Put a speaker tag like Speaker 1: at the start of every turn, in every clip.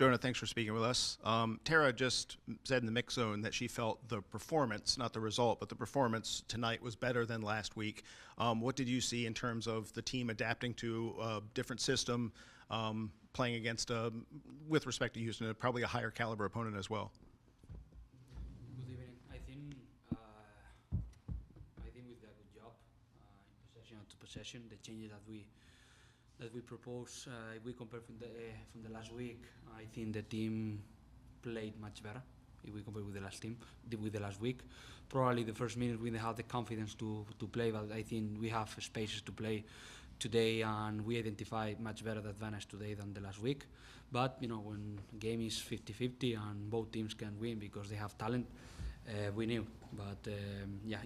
Speaker 1: Jonah, thanks for speaking with us. Tara just said in the mix zone that she felt the performance, not the result, but the performance tonight was better than last week. What did you see in terms of the team adapting to a different system, playing against, with respect to Houston, probably a higher caliber opponent as well?
Speaker 2: Good evening. I think we did a good job in possession to possession. The changes that we propose, if we compare from the last week, I think the team played much better. If we compare with the last week, probably the first minute we didn't have the confidence to play, but I think we have spaces to play today, and we identify much better the advantage today than the last week. But when game is 50-50 and both teams can win because they have talent, we knew. But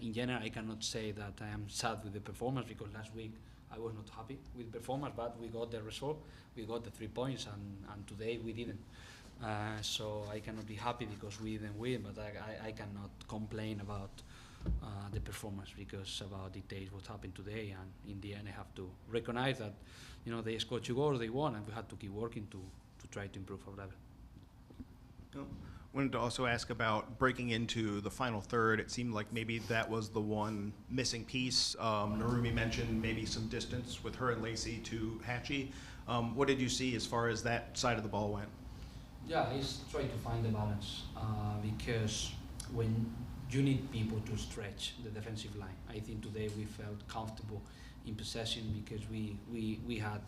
Speaker 2: in general, I cannot say that I am sad with the performance because last week I was not happy with performance, but we got the result, we got the 3 points, and today we didn't. So I cannot be happy because we didn't win, but I cannot complain about the performance because about dictates what happened today, and in the end I have to recognize that they scored 2 goals, they won, and we had to keep working to try to improve our level.
Speaker 1: Wanted to also ask about breaking into the final third. It seemed like maybe that was the one missing piece. Narumi mentioned maybe some distance with her and Lacey to Hatchie. What did you see as far as that side of the ball went?
Speaker 2: Yeah, he's trying to find the balance because when you need people to stretch the defensive line, I think today we felt comfortable in possession because we had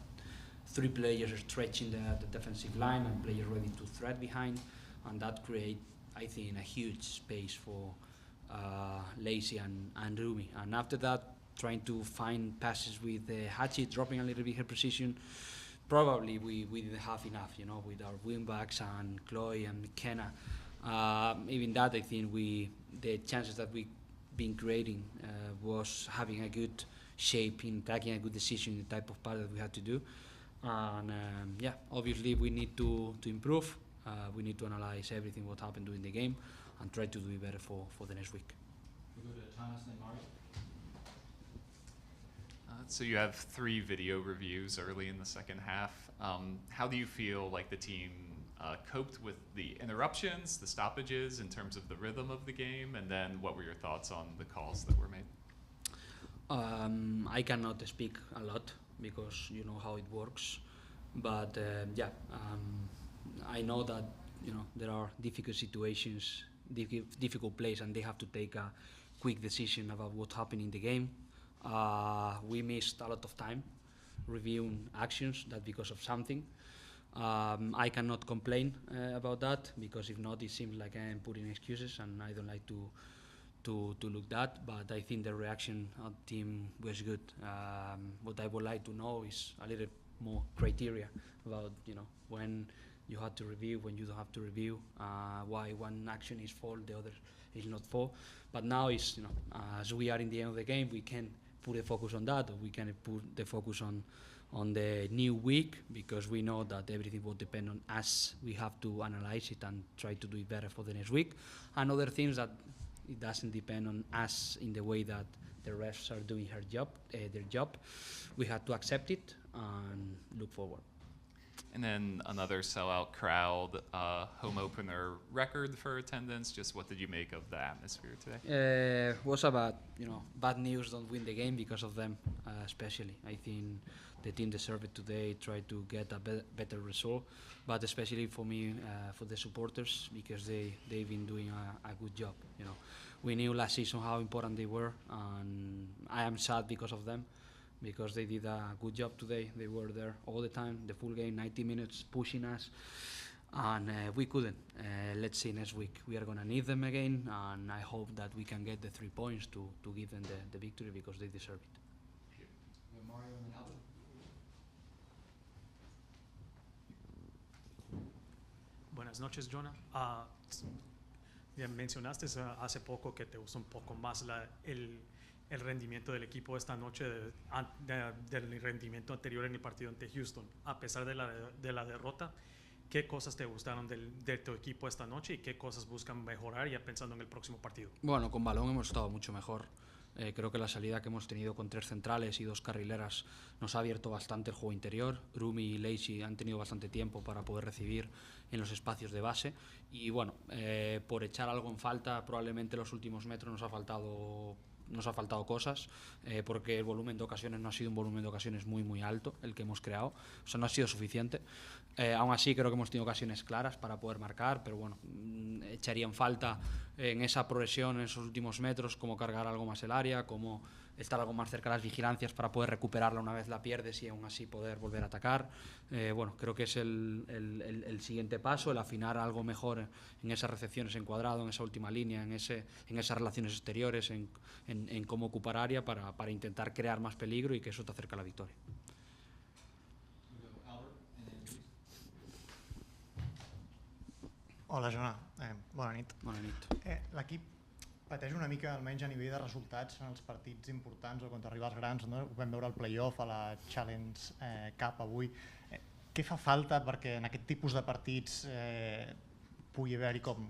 Speaker 2: 3 players stretching the defensive line and players ready to thread behind. And that create, I think, a huge space for Lacey and Rumi. And after that, trying to find passes with Hachi dropping a little bit her position, probably we didn't have enough, with our wingbacks and Chloe and McKenna. Even that, I think the chances that we've been creating was having a good shape in taking a good decision in the type of pass that we had to do. And obviously we need to improve. We need to analyze everything what happened during the game and try to do it better for the next week.
Speaker 3: We'll go to Thomas and Mario.
Speaker 4: So you have 3 video reviews early in the second half. How do you feel like the team coped with the interruptions, the stoppages in terms of the rhythm of the game, and then what were your thoughts on the calls that were made?
Speaker 2: I cannot speak a lot because you know how it works, but I know that there are difficult situations, difficult plays, and they have to take a quick decision about what happened in the game. We missed a lot of time reviewing actions that because of something. I cannot complain about that because if not, it seems like I am putting excuses, and I don't like to look that. But I think the reaction of the team was good. What I would like to know is a little more criteria about when you have to review, when you don't have to review, why one action is for, the other is not for. But now is as we are in the end of the game, we can put the focus on that, or we can put the focus on the new week because we know that everything will depend on us. We have to analyze it and try to do it better for the next week. And other things that it doesn't depend on us in the way that the refs are doing their job. We have to accept it and look forward.
Speaker 4: And then another sellout crowd, home opener record for attendance. Just what did you make of the atmosphere today?
Speaker 2: Was about bad news. Don't win the game because of them, especially. I think the team deserved it today. Tried to get a better result, but especially for me, for the supporters, because they've been doing a good job. We knew last season how important they were, and I am sad because of them. Because they did a good job today. They were there all the time, the full game, 90 minutes, pushing us, and we couldn't. Let's see next week. We are going to need them again, and I hope that we can get the 3 points to give them the victory because they deserve it.
Speaker 3: Mario and then Albert.
Speaker 5: Buenas noches, Jonah. Mencionaste hace poco que te gustó un poco más el rendimiento del equipo esta noche del rendimiento anterior en el partido ante Houston. A pesar de la derrota, ¿qué cosas te gustaron de tu equipo esta noche y qué cosas buscan mejorar ya pensando en el próximo partido?
Speaker 2: Bueno, con balón hemos estado mucho mejor. Creo que la salida que hemos tenido con 3 centrales y 2 carrileras nos ha abierto bastante el juego interior. Rumi y Lacey han tenido bastante tiempo para poder recibir en los espacios de base y bueno, por echar algo en falta, probablemente los últimos metros nos ha faltado cosas, porque el volumen de ocasiones no ha sido un volumen de ocasiones muy alto el que hemos creado, o sea, no ha sido suficiente. Aún así creo que hemos tenido ocasiones claras para poder marcar, pero bueno, echaría en falta en esa progresión, en esos últimos metros, cómo cargar algo más el área, cómo estar algo más cerca de las vigilancias para poder recuperarla una vez la pierdes y aún así poder volver a atacar. Bueno, creo que es el siguiente paso, el afinar algo mejor en esas recepciones en cuadrado, en esa última línea, en esas relaciones exteriores, en cómo ocupar área para intentar crear más peligro y que eso te acerque a la victoria.
Speaker 3: We'll go Albert and then Luis.
Speaker 6: Hola, Jonà. Bona nit.
Speaker 2: Bona nit.
Speaker 6: L'equip pateix una mica, almenys a nivell de resultats, en els partits importants o contra rivals grans, no? Ho vam veure al playoff, a la Challenge Cup avui. Què fa falta perquè en aquest tipus de partits pugui haver-hi com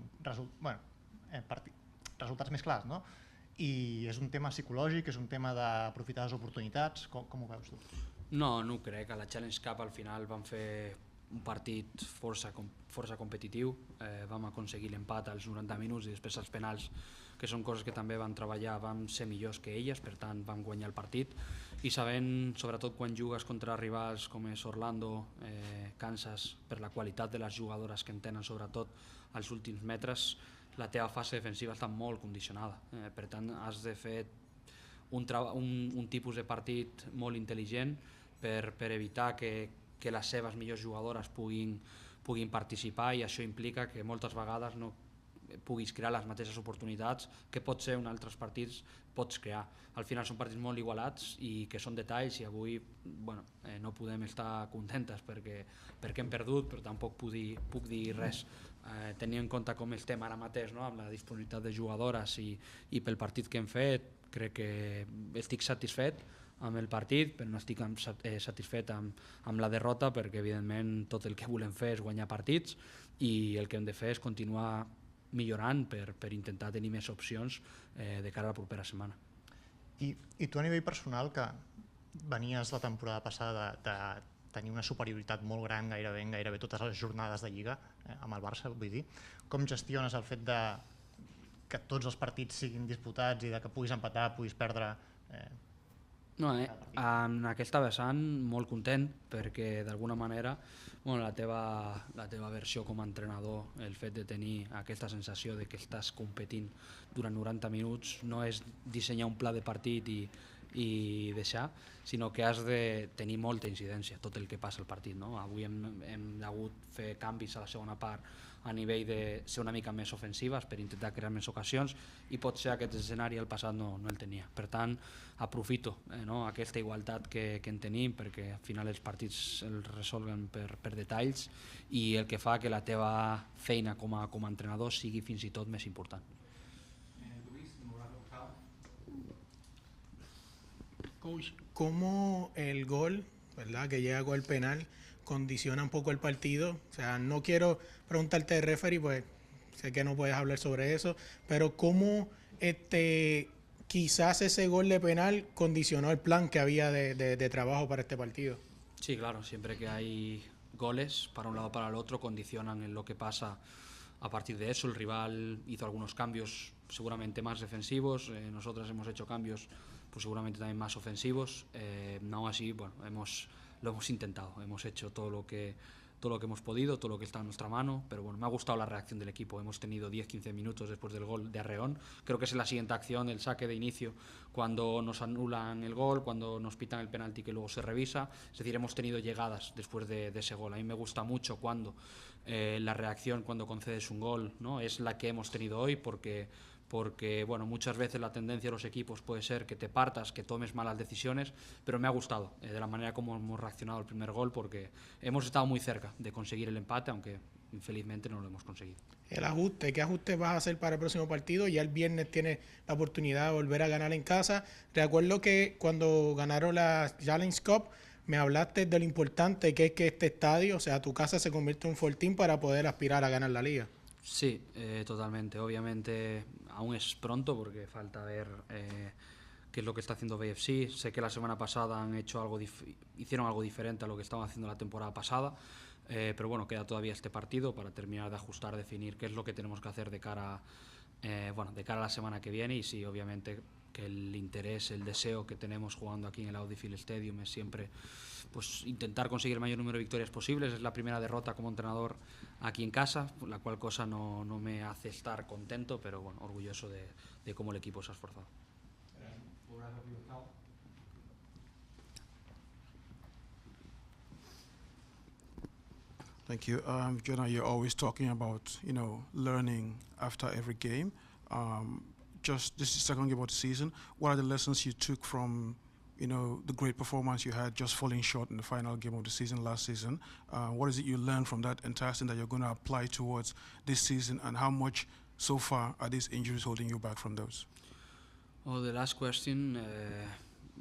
Speaker 6: resultats més clars, no? I és un tema psicològic, és un tema d'aprofitar les oportunitats, com ho veus tu?
Speaker 2: No ho crec. A la Challenge Cup al final vam fer un partit força competitiu, vam aconseguir l'empat als 90 minuts i després als penals, que són coses que també vam treballar, vam ser millors que elles, per tant vam guanyar el partit i sabent, sobretot quan jugues contra rivals com és Orlando, Kansas, per la qualitat de les jugadores que en tenen sobretot als últims metres, la teva fase defensiva està molt condicionada, per tant has de fer un tipus de partit molt intel·ligent per evitar que les seves millors jugadores puguin participar i això implica que moltes vegades no puguis crear les mateixes oportunitats que pot ser en altres partits pots crear. Al final són partits molt igualats i que són detalls i avui no podem estar contentes perquè hem perdut, però tampoc puc dir res. Tenint en compte com estem ara mateix, no? Amb la disponibilitat de jugadores i pel partit que hem fet, crec que estic satisfet amb el partit, però no estic satisfet amb la derrota perquè evidentment tot el que volem fer és guanyar partits i el que hem de fer és continuar millorant per intentar tenir més opcions de cara a la propera setmana.
Speaker 6: I tu a nivell personal, que venies la temporada passada de tenir una superioritat molt gran en gairebé totes les jornades de Lliga amb el Barça, vull dir, com gestiones el fet de que tots els partits siguin disputats i de que puguis empatar, puguis perdre?
Speaker 2: En aquesta vessant molt content perquè d'alguna manera la teva versió com a entrenador, el fet de tenir aquesta sensació de que estàs competint durant 90 minuts no és dissenyar un pla de partit i deixar, sinó que has de tenir molta incidència tot el que passa al partit, no? Avui hem hagut fer canvis a la segona part a nivell de ser una mica més ofensives per intentar crear més ocasions i potser aquest escenari al passat no el tenia. Per tant, aprofito aquesta igualtat que en tenim perquè al final els partits els resolguen per detalls i el que fa que la teva feina com a entrenador sigui fins i tot més important.
Speaker 3: Luis, Morado, Cal.
Speaker 7: Coach, ¿cómo el gol, verdad, que llega con el penal, condiciona un poco el partido? O sea, no quiero preguntarte de referee, pues sé que no puedes hablar sobre eso, pero ¿cómo quizás ese gol de penal condicionó el plan que había de trabajo para este partido?
Speaker 2: Sí, claro, siempre que hay goles para un lado o para el otro condicionan en lo que pasa a partir de eso. El rival hizo algunos cambios seguramente más defensivos, nosotros hemos hecho cambios pues seguramente también más ofensivos, aún así lo hemos intentado, hemos hecho todo lo que hemos podido, todo lo que está en nuestra mano, pero me ha gustado la reacción del equipo. Hemos tenido 10-15 minutos después del gol de Arreón, creo que es la siguiente acción, el saque de inicio, cuando nos anulan el gol, cuando nos pitan el penalti que luego se revisa, es decir, hemos tenido llegadas después de ese gol. A mí me gusta mucho cuando la reacción cuando concedes un gol, ¿no? Es la que hemos tenido hoy porque muchas veces la tendencia de los equipos puede ser que te partas, que tomes malas decisiones, pero me ha gustado de la manera como hemos reaccionado al primer gol porque hemos estado muy cerca de conseguir el empate, aunque infelizmente no lo hemos conseguido.
Speaker 7: El ajuste, ¿qué ajuste vas a hacer para el próximo partido? Ya el viernes tienes la oportunidad de volver a ganar en casa. Recuerdo que cuando ganaron la Challenge Cup me hablaste de lo importante que es que este estadio, o sea, tu casa se convierte en un fortín para poder aspirar a ganar la liga.
Speaker 2: Sí, totalmente. Obviamente aún es pronto porque falta ver qué es lo que está haciendo BFC. Sé que la semana pasada hicieron algo diferente a lo que estaban haciendo la temporada pasada, pero bueno, queda todavía este partido para terminar de ajustar, definir qué es lo que tenemos que hacer de cara a la semana que viene. Y sí, obviamente que el interés, el deseo que tenemos jugando aquí en el Audi Field Stadium es siempre pues intentar conseguir el mayor número de victorias posibles. Es la primera derrota como entrenador aquí en casa, la cual cosa no me hace estar contento, pero bueno, orgulloso de cómo el equipo se ha esforzado.
Speaker 3: We'll wrap up here with Cal.
Speaker 8: Thank you. Jonah, you're always talking about, learning after every game. Just this is the second game of the season. What are the lessons you took from, the great performance you had just falling short in the final game of the season last season? What is it you learned from that entire season that you're going to apply towards this season, and how much so far are these injuries holding you back from those?
Speaker 2: Well, the last question,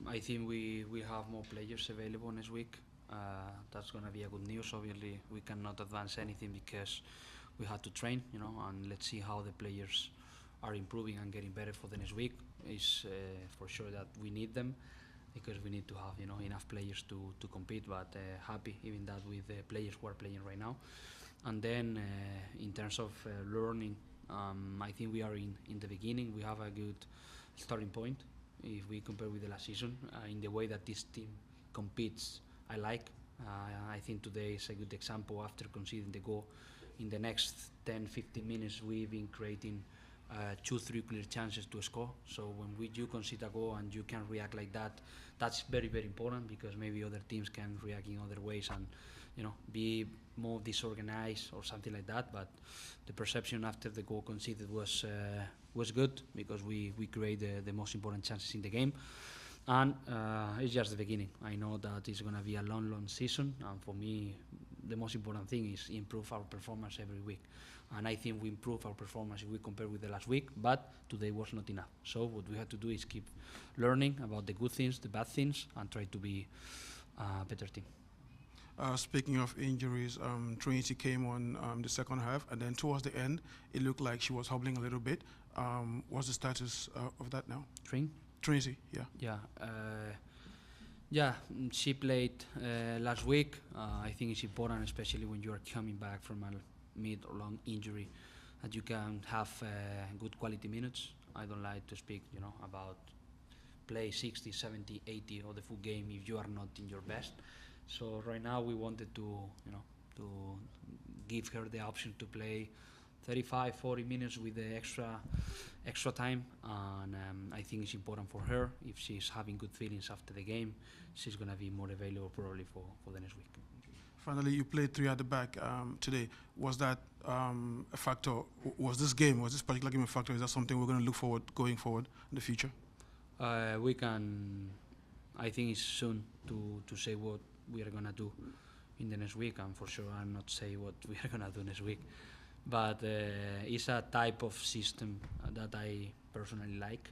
Speaker 2: I think we have more players available next week. That's going to be a good news. Obviously, we cannot advance anything because we had to train, and let's see how the players are improving and getting better for the next week. It's for sure that we need them because we need to have enough players to compete, but happy even that with the players who are playing right now. And then in terms of learning, I think we are in the beginning. We have a good starting point if we compare with the last season. In the way that this team competes, I think today is a good example. After conceding the goal, in the next 10-15 minutes we've been creating 2-3 clear chances to score. So when you concede a goal and you can react like that, that's very, very important, because maybe other teams can react in other ways and be more disorganized or something like that. But the perception after the goal conceded was good, because we create the most important chances in the game. And it's just the beginning. I know that it's going to be a long season, and for me the most important thing is improve our performance every week. And I think we improve our performance if we compare with the last week, but today was not enough. So what we have to do is keep learning about the good things, the bad things, and try to be a better team.
Speaker 8: Speaking of injuries, Trinity came on the second half, and then towards the end, it looked like she was hobbling a little bit. What's the status of that now? Trinity, yeah.
Speaker 2: Yeah, she played last week. I think it's important, especially when you are coming back from a mid or long injury, that you can have good quality minutes. I don't like to speak, about play 60, 70, 80 or the full game if you are not in your best. So right now we wanted to give her the option to play 35, 40 minutes with the extra time, and I think it's important for her. If she's having good feelings after the game, she's going to be more available probably for the next week.
Speaker 8: Finally, you played 3 at the back today. Was that a factor? Was this particular game a factor? Is that something we're going to look going forward in the future?
Speaker 2: We can. I think it's soon to say what we are going to do in the next week, and for sure I'm not say what we are going to do next week. But it's a type of system that I personally like,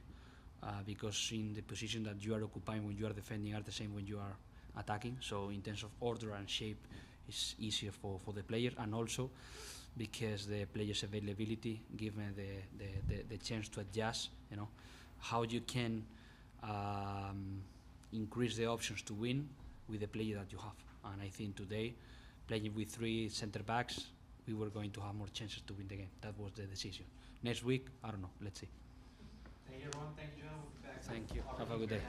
Speaker 2: because in the position that you are occupying when you are defending are the same when you are attacking. So in terms of order and shape, it's easier for the player, and also because the player's availability give me the chance to adjust, how you can increase the options to win with the player that you have. And I think today, playing with 3 center backs, we were going to have more chances to win the game. That was the decision. Next week, I don't know. Let's see.
Speaker 3: Thank you, everyone. Thank you, Jonah. We'll be back.
Speaker 2: Thank you. Have a good day.